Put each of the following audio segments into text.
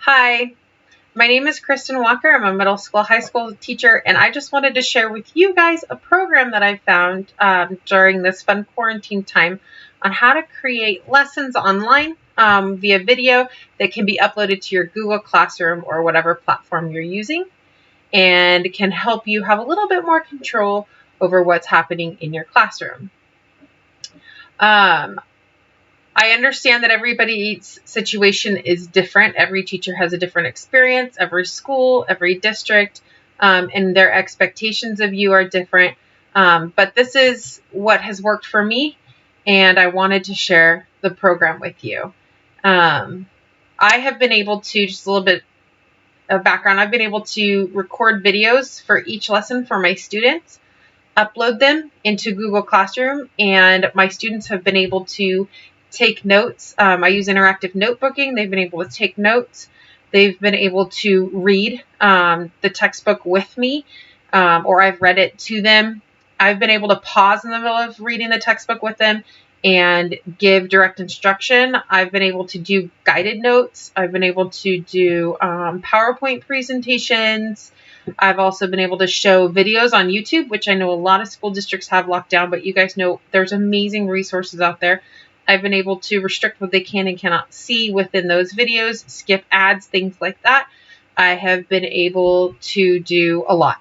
Hi, my name is Kristen Walker. I'm a middle school, high school teacher, and I just wanted to share with you guys a program that I found during this fun quarantine time on how to create lessons online via video that can be uploaded to your Google Classroom or whatever platform you're using, and can help you have a little bit more control over what's happening in your classroom. Um, I understand that everybody's situation is different. Every teacher has a different experience, every school, every district, and their expectations of you are different. But this is what has worked for me, and I wanted to share the program with you. I have been able to, just a little bit of background, I've been able to record videos for each lesson for my students, upload them into Google Classroom, and my students have been able to take notes. I use interactive notebooking. They've been able to take notes. They've been able to read the textbook with me, or I've read it to them. I've been able to pause in the middle of reading the textbook with them and give direct instruction. I've been able to do guided notes. I've been able to do PowerPoint presentations. I've also been able to show videos on YouTube, which I know a lot of school districts have locked down, but you guys know there's amazing resources out there. I've been able to restrict what they can and cannot see within those videos, skip ads, things like that. I have been able to do a lot.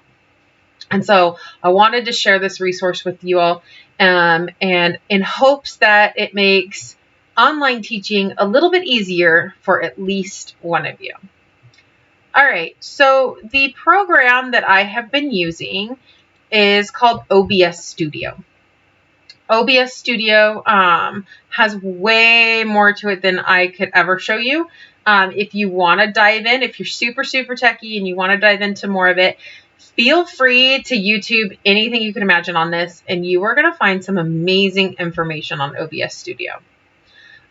And so I wanted to share this resource with you all, and in hopes that it makes online teaching a little bit easier for at least one of you. All right, so the program that I have been using is called OBS Studio. OBS Studio has way more to it than I could ever show you. If you want to dive in, if you're super techie and you want to dive into more of it, feel free to YouTube anything you can imagine on this, and you are going to find some amazing information on OBS Studio.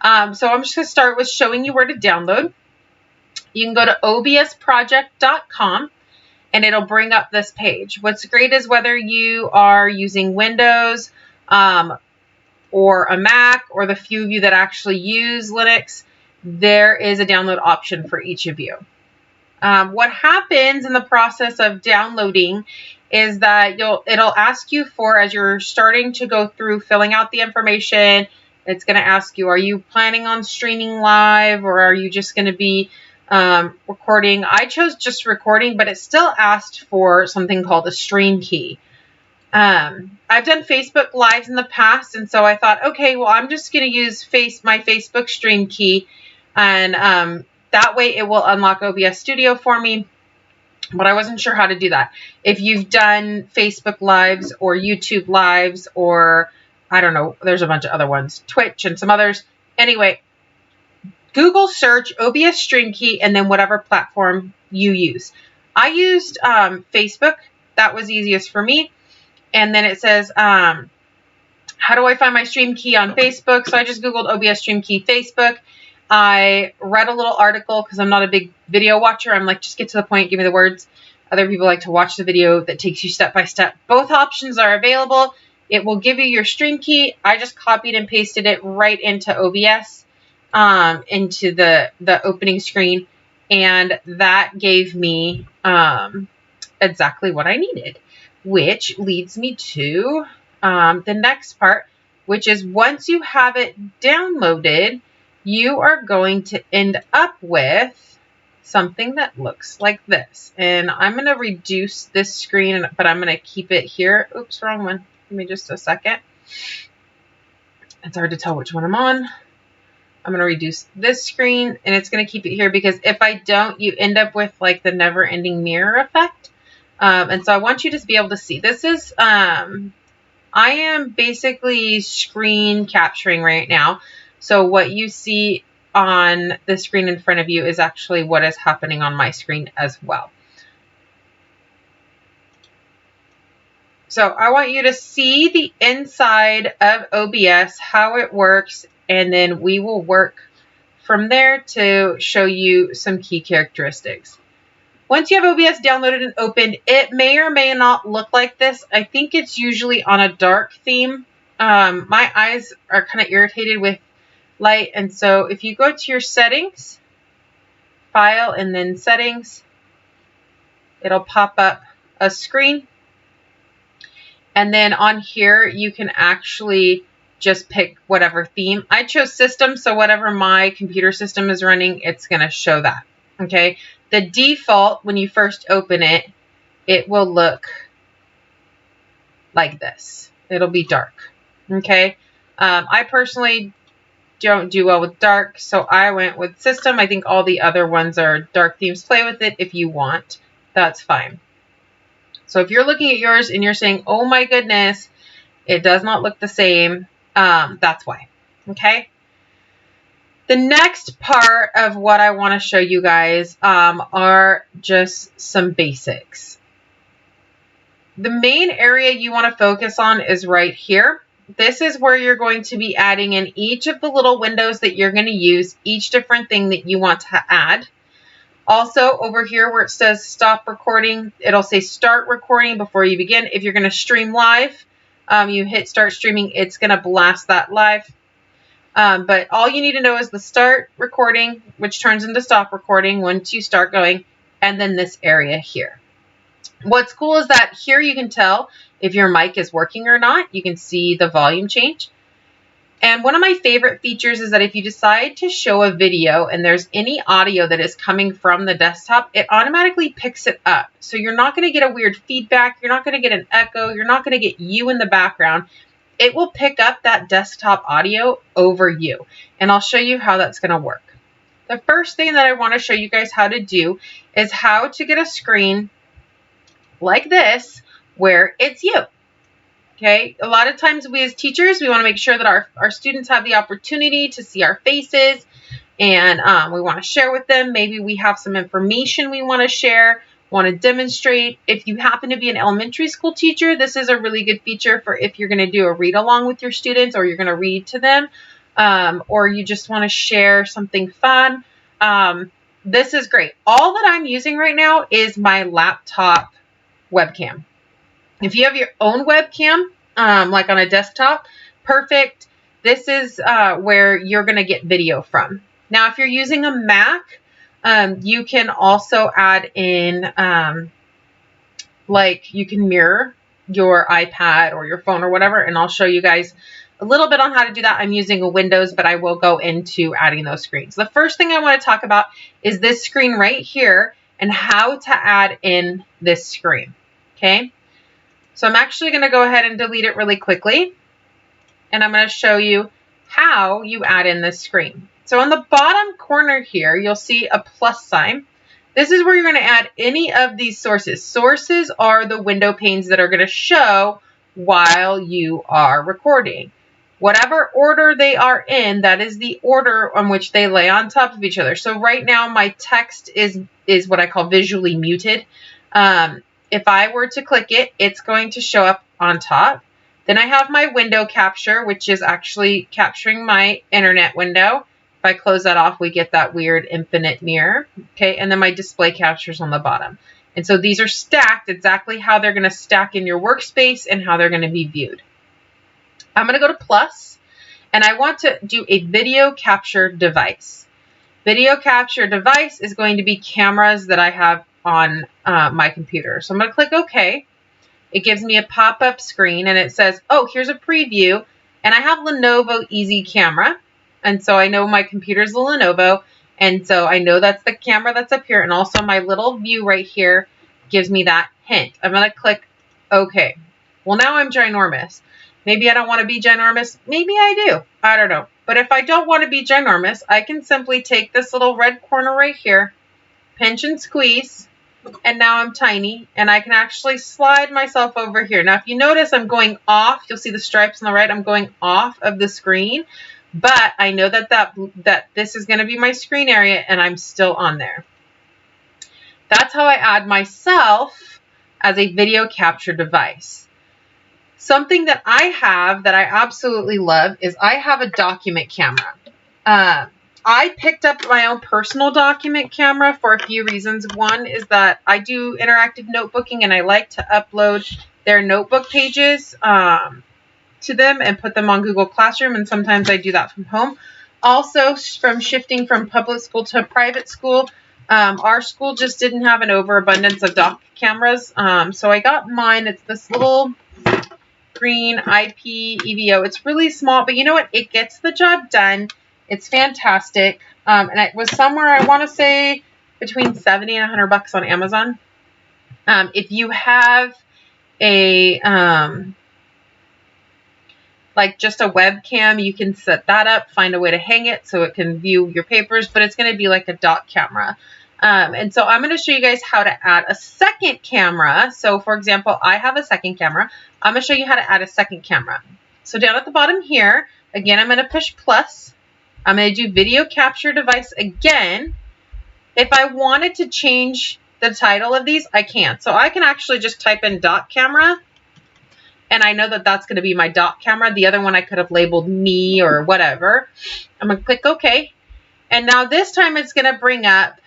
So I'm just going to start with showing you where to download. You can go to obsproject.com. and it'll bring up this page. What's great is whether you are using Windows or a Mac, or the few of you that actually use Linux, there is a download option for each of you. What happens in the process of downloading is that it'll ask you for, as you're starting to go through filling out the information, it's going to ask you, are you planning on streaming live, or are you just going to be recording? I chose just recording, but it still asked for something called a stream key. I've done Facebook Lives in the past, and so I thought, okay, well, I'm just going to use my Facebook stream key, and that way it will unlock OBS Studio for me, but I wasn't sure how to do that. If you've done Facebook Lives or YouTube Lives, or I don't know, there's a bunch of other ones, Twitch and some others. Anyway, Google search OBS stream key and then whatever platform you use. I used Facebook. That was easiest for me. And then it says, how do I find my stream key on Facebook? So I just Googled OBS stream key Facebook. I read a little article because I'm not a big video watcher. I'm like, just get to the point, give me the words. Other people like to watch the video that takes you step by step. Both options are available. It will give you your stream key. I just copied and pasted it right into OBS, into the opening screen. And that gave me exactly what I needed, which leads me to the next part, which is once you have it downloaded, you are going to end up with something that looks like this. And I'm going to reduce this screen, but I'm going to keep it here. Oops, wrong one. Give me just a second. It's hard to tell which one I'm on. I'm going to reduce this screen, and it's going to keep it here because if I don't, you end up with like the never-ending mirror effect. And so I want you to be able to see. This is, I am basically screen capturing right now. So what you see on the screen in front of you is actually what is happening on my screen as well. So I want you to see the inside of OBS, how it works, and then we will work from there to show you some key characteristics. Once you have OBS downloaded and opened, it may or may not look like this. I think it's usually on a dark theme. My eyes are kind of irritated with light, and so if you go to your settings File and then Settings. It'll pop up a screen. And then on here, you can actually just pick whatever theme. I chose System, so whatever my computer system is running, it's going to show that. Okay. The default, when you first open it, it will look like this. It'll be dark. Okay. I personally don't do well with dark, so I went with System. I think all the other ones are dark themes. Play with it if you want. That's fine. So if you're looking at yours and you're saying, oh my goodness, it does not look the same, that's why. Okay. The next part of what I want to show you guys are just some basics. The main area you want to focus on is right here. This is where you're going to be adding in each of the little windows that you're going to use, each different thing that you want to add. Also, over here where it says stop recording, it'll say start recording before you begin. If you're going to stream live, you hit start streaming, it's going to blast that live. But all you need to know is the start recording, which turns into stop recording once you start going, and then this area here. What's cool is that here you can tell if your mic is working or not. You can see the volume change. And one of my favorite features is that if you decide to show a video and there's any audio that is coming from the desktop, it automatically picks it up. So you're not going to get a weird feedback. You're not going to get an echo. You're not going to get you in the background. It will pick up that desktop audio over you. And I'll show you how that's going to work. The first thing that I want to show you guys how to do is how to get a screen like this where it's you. Okay, a lot of times we as teachers, we want to make sure that our students have the opportunity to see our faces, and we want to share with them. Maybe we have some information we want to share, want to demonstrate. If you happen to be an elementary school teacher, this is a really good feature for if you're going to do a read along with your students, or you're going to read to them, or you just want to share something fun. This is great. All that I'm using right now is my laptop webcam. If you have your own webcam, like on a desktop, perfect. This is where you're going to get video from. Now, if you're using a Mac, you can also add in, like you can mirror your iPad or your phone or whatever, and I'll show you guys a little bit on how to do that. I'm using a Windows, but I will go into adding those screens. The first thing I want to talk about is this screen right here and how to add in this screen. Okay. So I'm actually going to go ahead and delete it really quickly, and I'm going to show you how you add in this screen. So on the bottom corner here, you'll see a plus sign. This is where you're going to add any of these sources. Sources are the window panes that are going to show while you are recording. Whatever order they are in, that is the order on which they lay on top of each other. So right now my text is what I call visually muted. If I were to click it, it's going to show up on top. Then I have my window capture, which is actually capturing my internet window. If I close that off, we get that weird infinite mirror. Okay, and then my display captures on the bottom. And so these are stacked exactly how they're going to stack in your workspace and how they're going to be viewed. I'm going to go to plus, and I want to do a video capture device. Video capture device is going to be cameras that I have on my computer. So I'm going to click OK. It gives me a pop-up screen, and it says, oh, here's a preview. And I have Lenovo Easy Camera. And so I know my computer is the Lenovo. And so I know that's the camera that's up here. And also my little view right here gives me that hint. I'm going to click OK. Well, now I'm ginormous. Maybe I don't want to be ginormous. Maybe I do. I don't know. But if I don't want to be ginormous, I can simply take this little red corner right here, pinch and squeeze, and now I'm tiny, and I can actually slide myself over here. Now, if you notice, I'm going off. You'll see the stripes on the right. I'm going off of the screen, but I know that this is going to be my screen area, and I'm still on there. That's how I add myself as a video capture device. Something that I have that I absolutely love is I have a document camera. I picked up my own personal document camera for a few reasons. One is that I do interactive notebooking, and I like to upload their notebook pages to them and put them on Google Classroom, and sometimes I do that from home. Also, from shifting from public school to private school, Our school just didn't have an overabundance of dock cameras. So I got mine. It's this little green IP EVO. It's really small, but you know what? It gets the job done. It's fantastic. And it was somewhere, I want to say, between 70 and $100 on Amazon. If you have a like just a webcam, you can set that up, find a way to hang it so it can view your papers, but it's going to be like a dock camera. And so I'm going to show you guys how to add a second camera. So for example, I have a second camera. I'm going to show you how to add a second camera. So down at the bottom here, again, I'm going to push plus. I'm going to do video capture device again. If I wanted to change the title of these, I can. So I can actually just type in dock camera. And I know that that's going to be my dock camera. The other one I could have labeled me or whatever. I'm going to click OK. And now this time it's going to bring up,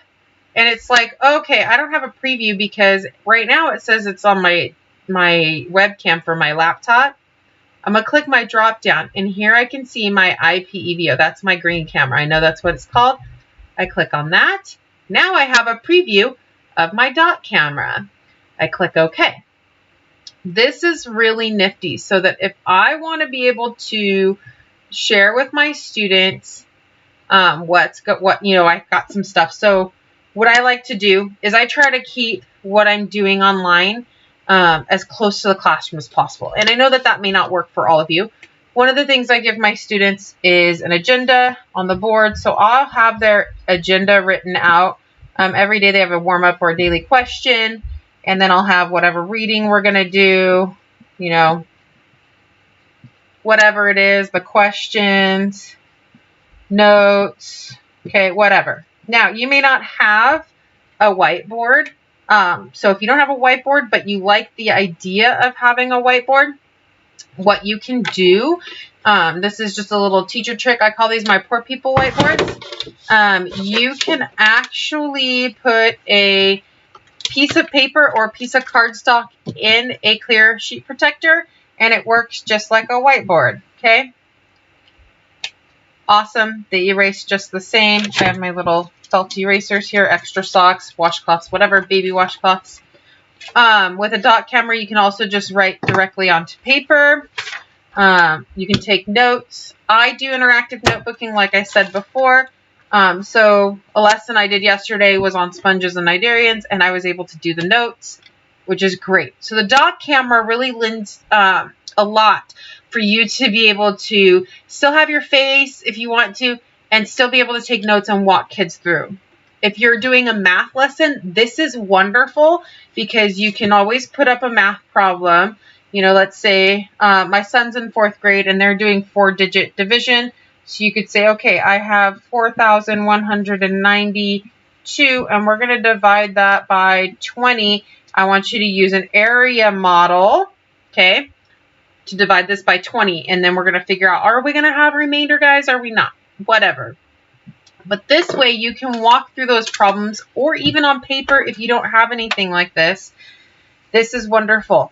and it's like, okay, I don't have a preview because right now it says it's on my webcam for my laptop. I'm going to click my drop down, and here I can see my IP EVO. That's my green camera. I know that's what it's called. I click on that. Now I have a preview of my dock camera. I click OK. This is really nifty so that if I want to be able to share with my students I've got some stuff. So what I like to do is I try to keep what I'm doing online as close to the classroom as possible. And I know that that may not work for all of you. One of the things I give my students is an agenda on the board. So I'll have their agenda written out. Every day they have a warm-up or a daily question. And then I'll have whatever reading we're going to do, you know, whatever it is, the questions, notes, okay, whatever. Now, you may not have a whiteboard. So if you don't have a whiteboard, but you like the idea of having a whiteboard, what you can do, this is just a little teacher trick. I call these my poor people whiteboards. You can actually put a piece of paper or a piece of cardstock in a clear sheet protector, and it works just like a whiteboard, okay? Awesome. They erase just the same. I have my little felt erasers here, extra socks, washcloths, whatever, baby washcloths. With a dot camera, you can also just write directly onto paper. You can take notes. I do interactive notebooking, like I said before. So a lesson I did yesterday was on sponges and cnidarians, and I was able to do the notes, which is great. So the dot camera really lends a lot for you to be able to still have your face if you want to, and still be able to take notes and walk kids through. If you're doing a math lesson, this is wonderful because you can always put up a math problem. You know, let's say my son's in 4th grade and they're doing 4-digit division. So you could say, okay, I have 4,192 and we're going to divide that by 20. I want you to use an area model, okay, to divide this by 20. And then we're going to figure out, are we going to have remainder, guys? Are we not? Whatever. But this way you can walk through those problems, or even on paper if you don't have anything like this. This is wonderful.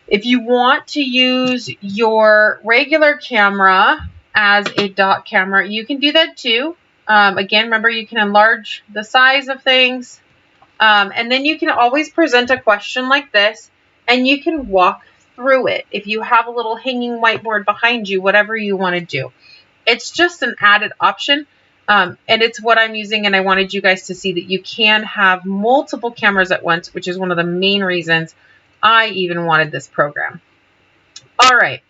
If you want to use your regular camera as a dot camera, you can do that too. Again, remember, you can enlarge the size of things. And then you can always present a question like this, and you can walk through it. If you have a little hanging whiteboard behind you, whatever you want to do. It's just an added option. And it's what I'm using, and I wanted you guys to see that you can have multiple cameras at once, which is one of the main reasons I even wanted this program. All right,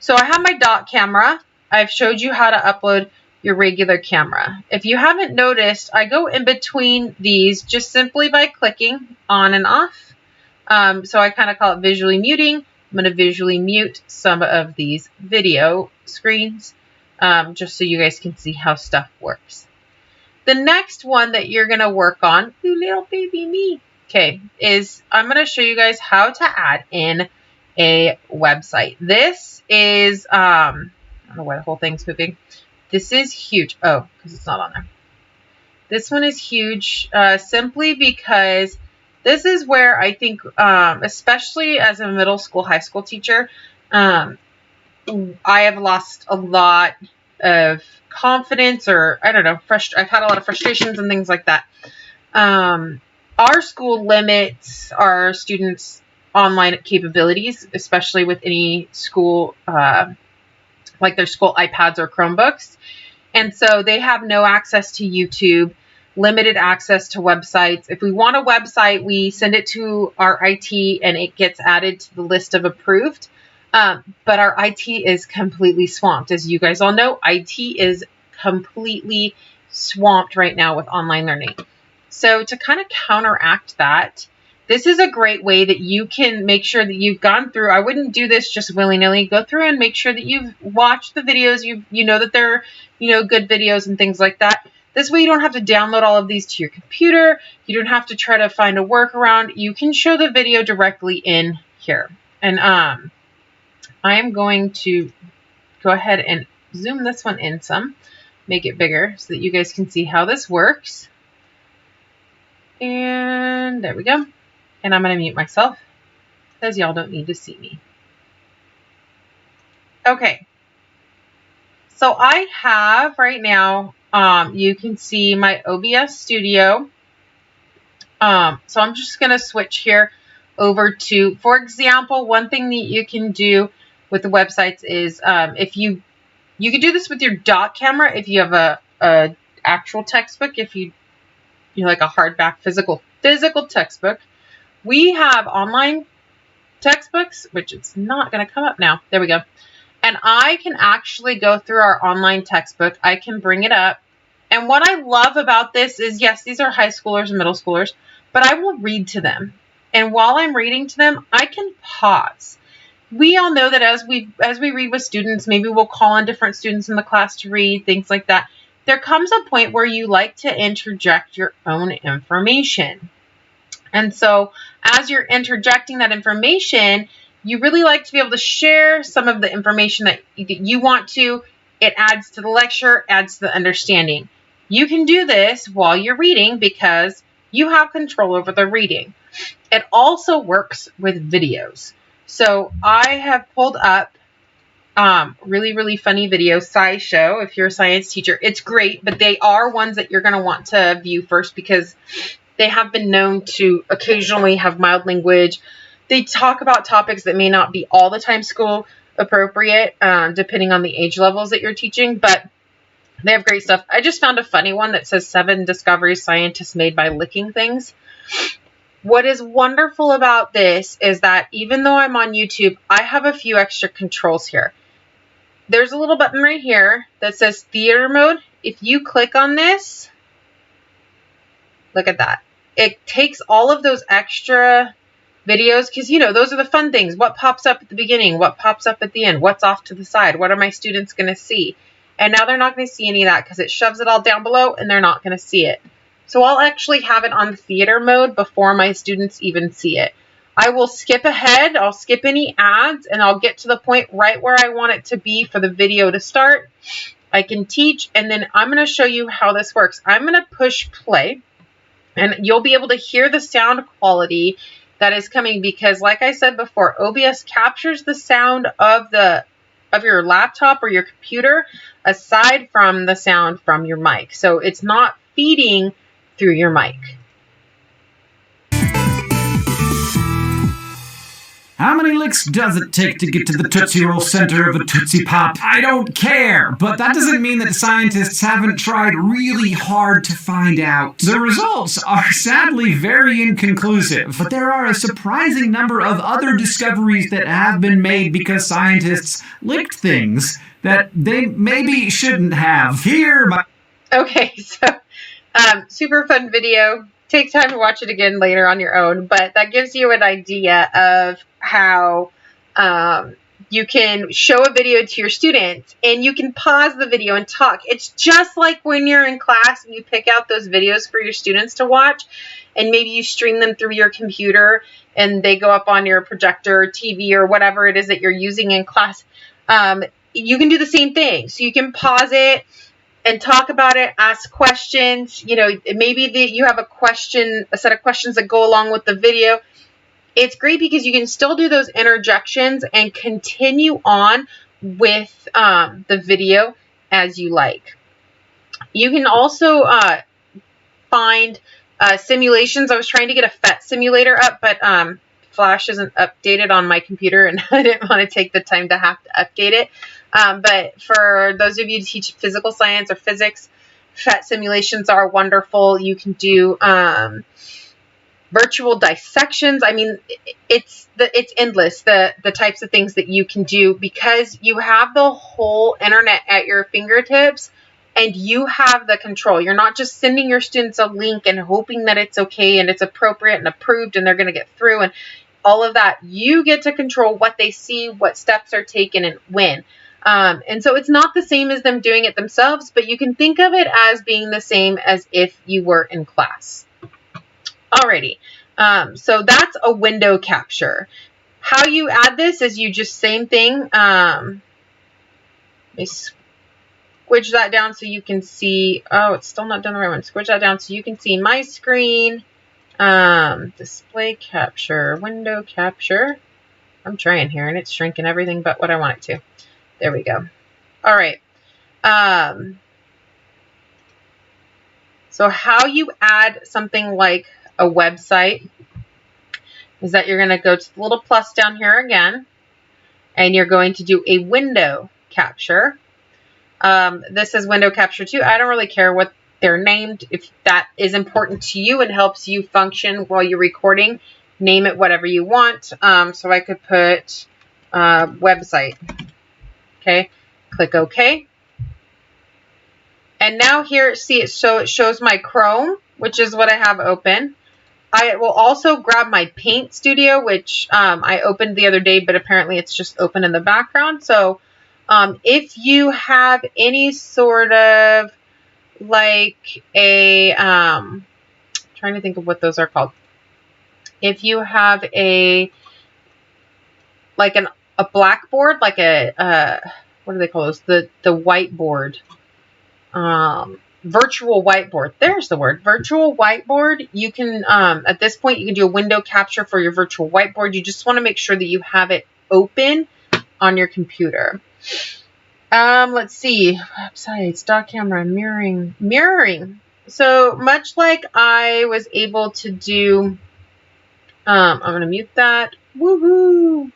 so I have my dot camera. I've showed you how to upload your regular camera. If you haven't noticed, I go in between these just simply by clicking on and off. So I kind of call it visually muting. I'm going to visually mute some of these video screens. Just so you guys can see how stuff works. The next one that you're going to work on, ooh, little baby me, okay, is I'm going to show you guys how to add in a website. This is, I don't know why the whole thing's moving. This is huge. Oh, because it's not on there. This one is huge simply because this is where I think, especially as a middle school, high school teacher, I have lost a lot of confidence, or I don't know, I've had a lot of frustrations and things like that. Our school limits our students' online capabilities, especially with any school, like their school iPads or Chromebooks. And so they have no access to YouTube, limited access to websites. If we want a website, we send it to our IT and it gets added to the list of approved. But our IT is completely swamped. As you guys all know, IT is completely swamped right now with online learning. So to kind of counteract that, this is a great way that you can make sure that you've gone through. I wouldn't do this just willy-nilly. Go through and make sure that you've watched the videos. You know that they're, good videos and things like that. This way you don't have to download all of these to your computer. You don't have to try to find a workaround. You can show the video directly in here. And I am going to go ahead and zoom this one in some, make it bigger so that you guys can see how this works. And there we go. And I'm going to mute myself because y'all don't need to see me. Okay. So I have right now, you can see my OBS studio. So I'm just going to switch here over to, for example, one thing that you can do with the websites is if you can do this with your dot camera if you have a actual textbook, if you like a hardback physical textbook. We have online textbooks, which it's not going to come up now. There we go. And I can actually go through our online textbook. I can bring it up. And what I love about this is, yes, these are high schoolers and middle schoolers, but I will read to them. And while I'm reading to them, I can pause. We all know that as we read with students, maybe we'll call on different students in the class to read, things like that. There comes a point where you like to interject your own information. And so as you're interjecting that information, you really like to be able to share some of the information that you want to. It adds to the lecture, adds to the understanding. You can do this while you're reading because you have control over the reading. It also works with videos. So I have pulled up really, really funny video, SciShow. If you're a science teacher, it's great, but they are ones that you're going to want to view first because they have been known to occasionally have mild language. They talk about topics that may not be all the time school appropriate, depending on the age levels that you're teaching, but they have great stuff. I just found a funny one that says 7 discoveries scientists made by licking things. What is wonderful about this is that even though I'm on YouTube, I have a few extra controls here. There's a little button right here that says theater mode. If you click on this, look at that. It takes all of those extra videos because, those are the fun things. What pops up at the beginning? What pops up at the end? What's off to the side? What are my students going to see? And now they're not going to see any of that because it shoves it all down below and they're not going to see it. So I'll actually have it on theater mode before my students even see it. I will skip ahead. I'll skip any ads and I'll get to the point right where I want it to be for the video to start. I can teach and then I'm going to show you how this works. I'm going to push play and you'll be able to hear the sound quality that is coming because like I said before, OBS captures the sound of your laptop or your computer aside from the sound from your mic. So it's not feeding through your mic. How many licks does it take to get to the Tootsie Roll center of a Tootsie Pop? I don't care, but that doesn't mean that scientists haven't tried really hard to find out. The results are sadly very inconclusive, but there are a surprising number of other discoveries that have been made because scientists licked things that they maybe shouldn't have. Okay, so super fun video. Take time to watch it again later on your own, but that gives you an idea of how you can show a video to your students and you can pause the video and talk. It's just like when you're in class and you pick out those videos for your students to watch and maybe you stream them through your computer and they go up on your projector or TV or whatever it is that you're using in class. You can do the same thing. So you can pause it and talk about it, ask questions. Maybe you have a set of questions that go along with the video. It's great because you can still do those interjections and continue on with the video as you like. You can also find Simulations, I was trying to get a PhET simulator up, but Flash isn't updated on my computer, and I didn't want to take the time to have to update it. But for those of you who teach physical science or physics, PhET simulations are wonderful. You can do virtual dissections. I mean, it's endless, the types of things that you can do, because you have the whole internet at your fingertips and you have the control. You're not just sending your students a link and hoping that it's okay and it's appropriate and approved and they're going to get through and all of that. You get to control what they see, what steps are taken, and when. And so it's not the same as them doing it themselves, but you can think of it as being the same as if you were in class. Alrighty, so that's a window capture. How you add this is you just same thing. Let me squidge that down so you can see. Oh, it's still not done the right one. Squidge that down so you can see my screen. Display capture, window capture. I'm trying here and it's shrinking everything but what I want it to. There we go. All right. So how you add something like a website is that you're going to go to the little plus down here again, and you're going to do a window capture. This is window capture 2. I don't really care what they're named. If that is important to you and helps you function while you're recording, name it whatever you want. So I could put website. Okay, click OK. And now here, see, so it shows my Chrome, which is what I have open. I will also grab my Paint Studio, which I opened the other day, but apparently it's just open in the background. So if you have any sort of like a, trying to think of what those are called. If you have a, like a blackboard, like a, what do they call those? The whiteboard. Virtual whiteboard. There's the word. Virtual whiteboard. You can, at this point, you can do a window capture for your virtual whiteboard. You just want to make sure that you have it open on your computer. Let's see. Websites, dock camera, mirroring. Mirroring. So much like I was able to do, I'm going to mute that. Woohoo!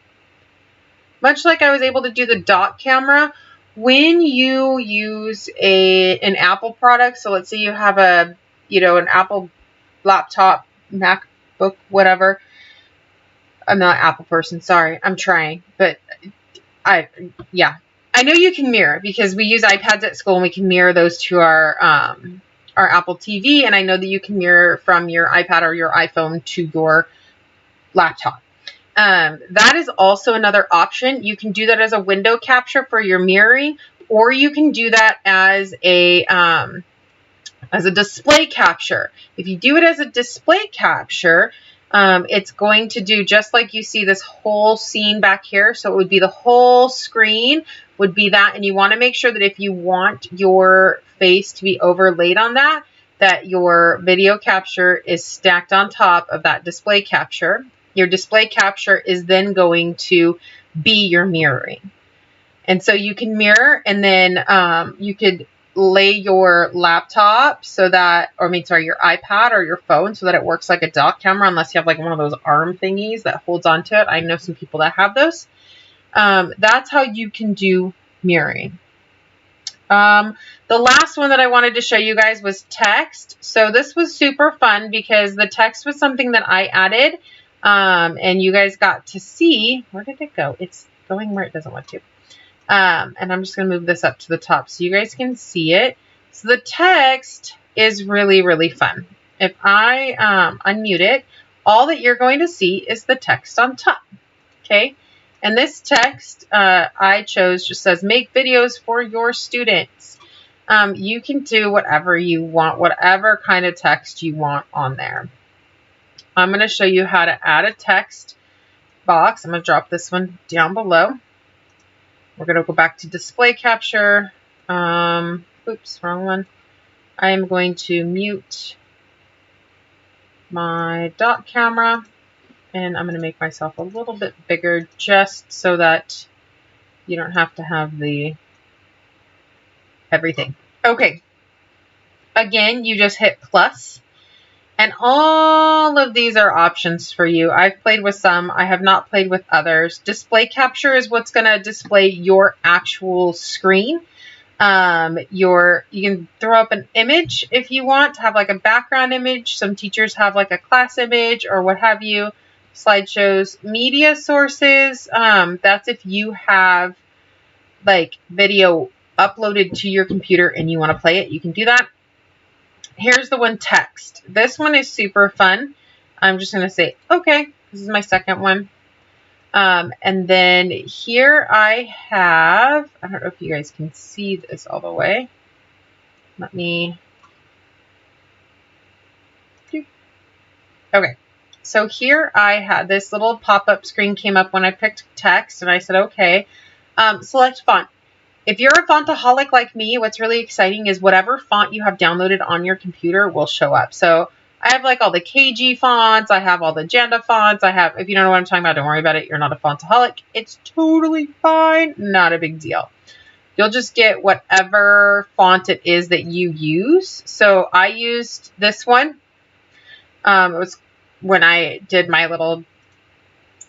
Much like I was able to do the dock camera, when you use an Apple product, so let's say you have an Apple laptop, MacBook, whatever. I'm not an Apple person, sorry. I'm trying, but I know you can mirror because we use iPads at school and we can mirror those to our Apple TV, and I know that you can mirror from your iPad or your iPhone to your laptop. That is also another option. You can do that as a window capture for your mirroring, or you can do that as a display capture. If you do it as a display capture, it's going to do just like you see this whole scene back here. So it would be the whole screen would be that. And you want to make sure that if you want your face to be overlaid on that, that your video capture is stacked on top of that display capture. Your display capture is then going to be your mirroring. And so you can mirror, and then you could lay your laptop so that, your iPad or your phone so that it works like a dock camera, unless you have like one of those arm thingies that holds onto it. I know some people that have those. That's how you can do mirroring. The last one that I wanted to show you guys was text. So this was super fun because the text was something that I added. And you guys got to see, where did it go? It's going where it doesn't want to. And I'm just going to move this up to the top so you guys can see it. So the text is really, really fun. If I unmute it, all that you're going to see is the text on top. Okay. And this text I chose just says, make videos for your students. You can do whatever you want, whatever kind of text you want on there. I'm going to show you how to add a text box. I'm going to drop this one down below. We're going to go back to display capture. Oops, wrong one. I am going to mute my dock camera, and I'm going to make myself a little bit bigger just so that you don't have to have the everything. Okay. Again, you just hit plus. And all of these are options for you. I've played with some. I have not played with others. Display capture is what's going to display your actual screen. You can throw up an image if you want to have like a background image. Some teachers have like a class image or what have you. Slideshows, media sources. That's if you have like video uploaded to your computer and you want to play it, you can do that. Here's the one, text. This one is super fun. I'm just going to say, okay, this is my second one. And then here I don't know if you guys can see this all the way. Okay. So here I had this little pop-up screen came up when I picked text and I said, okay, select font. If you're a fontaholic like me, what's really exciting is whatever font you have downloaded on your computer will show up. So I have like all the KG fonts. I have all the Janda fonts. If you don't know what I'm talking about, don't worry about it. You're not a fontaholic. It's totally fine. Not a big deal. You'll just get whatever font it is that you use. So I used this one. It was when I did my little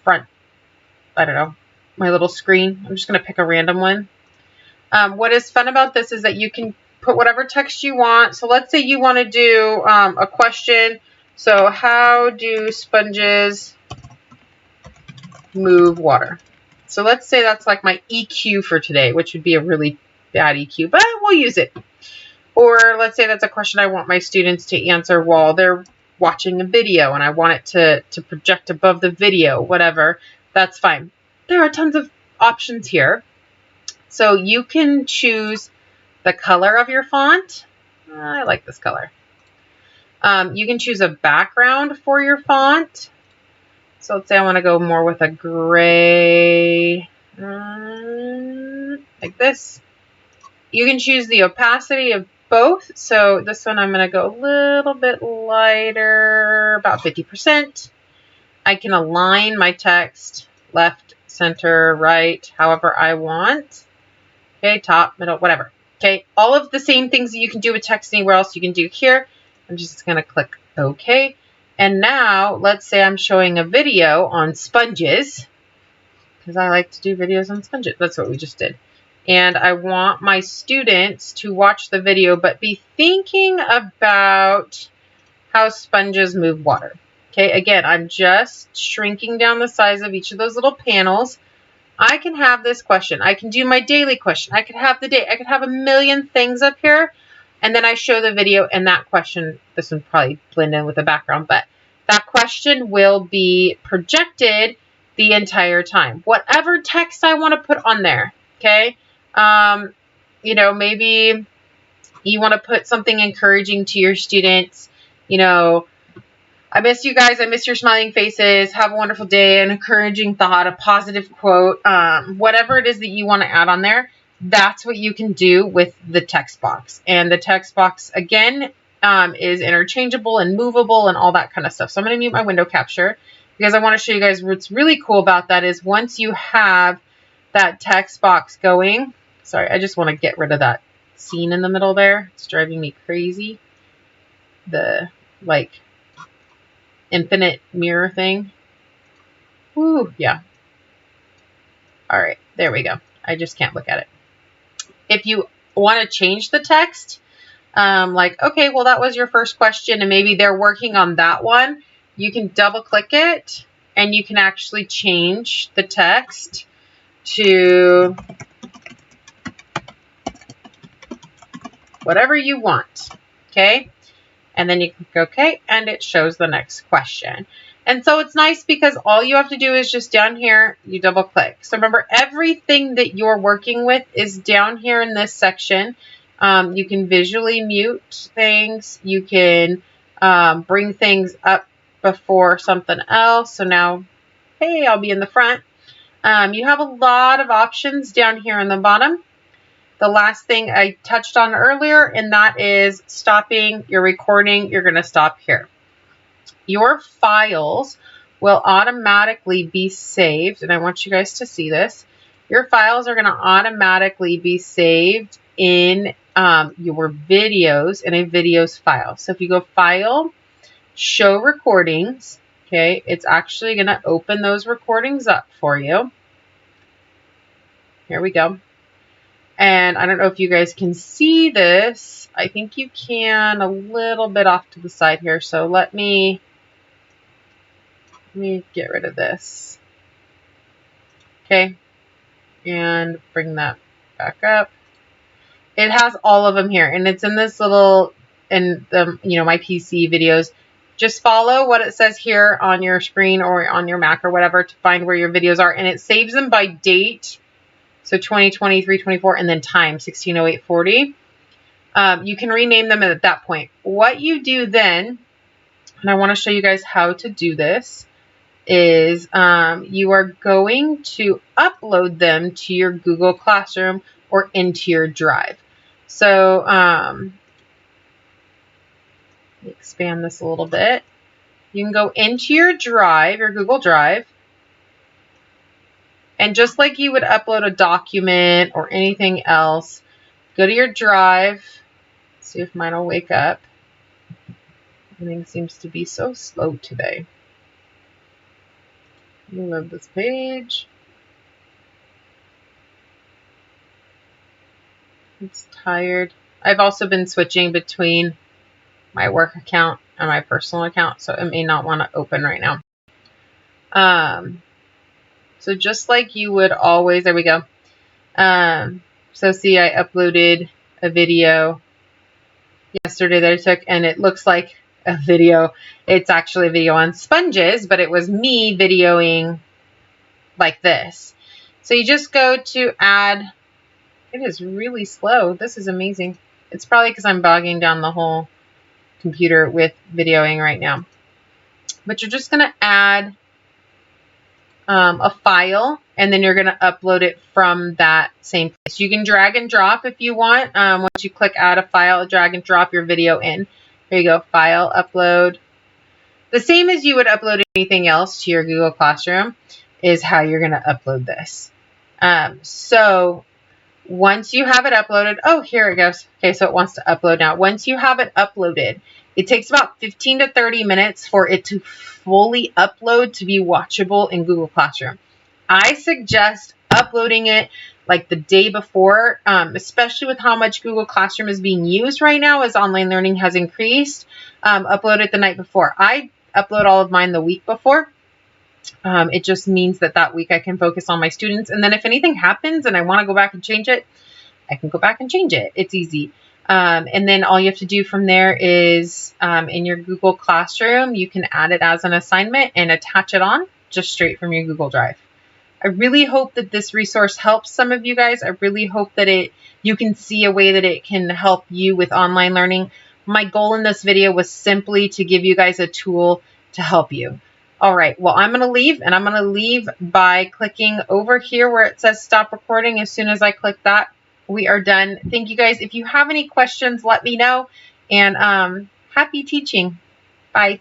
front, my little screen. I'm just going to pick a random one. What is fun about this is that you can put whatever text you want. So let's say you want to do a question. So how do sponges move water? So let's say that's like my EQ for today, which would be a really bad EQ, but we'll use it. Or let's say that's a question I want my students to answer while they're watching a video and I want it to project above the video, whatever. That's fine. There are tons of options here. So you can choose the color of your font. I like this color. You can choose a background for your font. So let's say I want to go more with a gray, like this. You can choose the opacity of both. So this one I'm going to go a little bit lighter, about 50%. I can align my text left, center, right, however I want. Okay, top, middle, whatever. Okay, all of the same things that you can do with text anywhere else you can do here. I'm just going to click OK. And now, let's say I'm showing a video on sponges, because I like to do videos on sponges. That's what we just did. And I want my students to watch the video, but be thinking about how sponges move water. Okay, again, I'm just shrinking down the size of each of those little panels. I can have this question. I can do my daily question. I could have the day. I could have a million things up here. And then I show the video and that question, this one probably blend in with the background, but that question will be projected the entire time. Whatever text I want to put on there, okay? Maybe you want to put something encouraging to your students, I miss you guys. I miss your smiling faces. Have a wonderful day. An encouraging thought, a positive quote, whatever it is that you want to add on there. That's what you can do with the text box. And the text box, again, is interchangeable and movable and all that kind of stuff. So I'm going to mute my window capture because I want to show you guys what's really cool about that is once you have that text box going. Sorry, I just want to get rid of that scene in the middle there. It's driving me crazy. The, infinite mirror thing. Woo, yeah. All right, there we go. I just can't look at it. If you want to change the text, okay, well, that was your first question, and maybe they're working on that one, you can double click it, and you can actually change the text to whatever you want, okay? And then you click OK, and it shows the next question. And so it's nice because all you have to do is just down here, you double click. So remember, everything that you're working with is down here in this section. You can visually mute things. You can bring things up before something else. So now, hey, I'll be in the front. You have a lot of options down here in the bottom. The last thing I touched on earlier, and that is stopping your recording. You're going to stop here. Your files will automatically be saved, and I want you guys to see this. Your files are going to automatically be saved in your videos in a videos file. So if you go File, show recordings. Okay, it's actually going to open those recordings up for you. Here we go. And I don't know if you guys can see this. I think you can a little bit off to the side here. So let me get rid of this. Okay, and bring that back up. It has all of them here, and it's in this little, in the, my PC videos. Just follow what it says here on your screen or on your Mac or whatever to find where your videos are, and it saves them by date. So 2023, 24, and then time, 160840. You can rename them at that point. What you do then, and I want to show you guys how to do this, is you are going to upload them to your Google Classroom or into your Drive. So let me expand this a little bit. You can go into your Drive, your Google Drive, and just like you would upload a document or anything else, go to your Drive. See if mine will wake up. Everything seems to be so slow today. Let me load this page. It's tired. I've also been switching between my work account and my personal account, so it may not want to open right now. So just like you would always, there we go. So see, I uploaded a video yesterday that I took, and it looks like a video. It's actually a video on sponges, but it was me videoing like this. So you just go to add. It is really slow. This is amazing. It's probably because I'm bogging down the whole computer with videoing right now. But you're just going to add a file, and then you're going to upload it from that same place. You can drag and drop if you want. Once you click add a file, drag and drop your video in. There you go, file, upload. The same as you would upload anything else to your Google Classroom is how you're going to upload this. So once you have it uploaded, oh, here it goes. Okay, so it wants to upload now. Once you have it uploaded, it takes about 15 to 30 minutes for it to fully upload to be watchable in Google Classroom. I suggest uploading it like the day before, especially with how much Google Classroom is being used right now as online learning has increased. Upload it the night before. I upload all of mine the week before. It just means that week I can focus on my students. And then if anything happens and I want to go back and change it, I can go back and change it. It's easy. And then all you have to do from there is in your Google Classroom, you can add it as an assignment and attach it on just straight from your Google Drive. I really hope that this resource helps some of you guys. I really hope that you can see a way that it can help you with online learning. My goal in this video was simply to give you guys a tool to help you. All right, well, I'm going to leave, and I'm going to leave by clicking over here where it says stop recording. As soon as I click that, we are done. Thank you guys. If you have any questions, let me know, and happy teaching. Bye.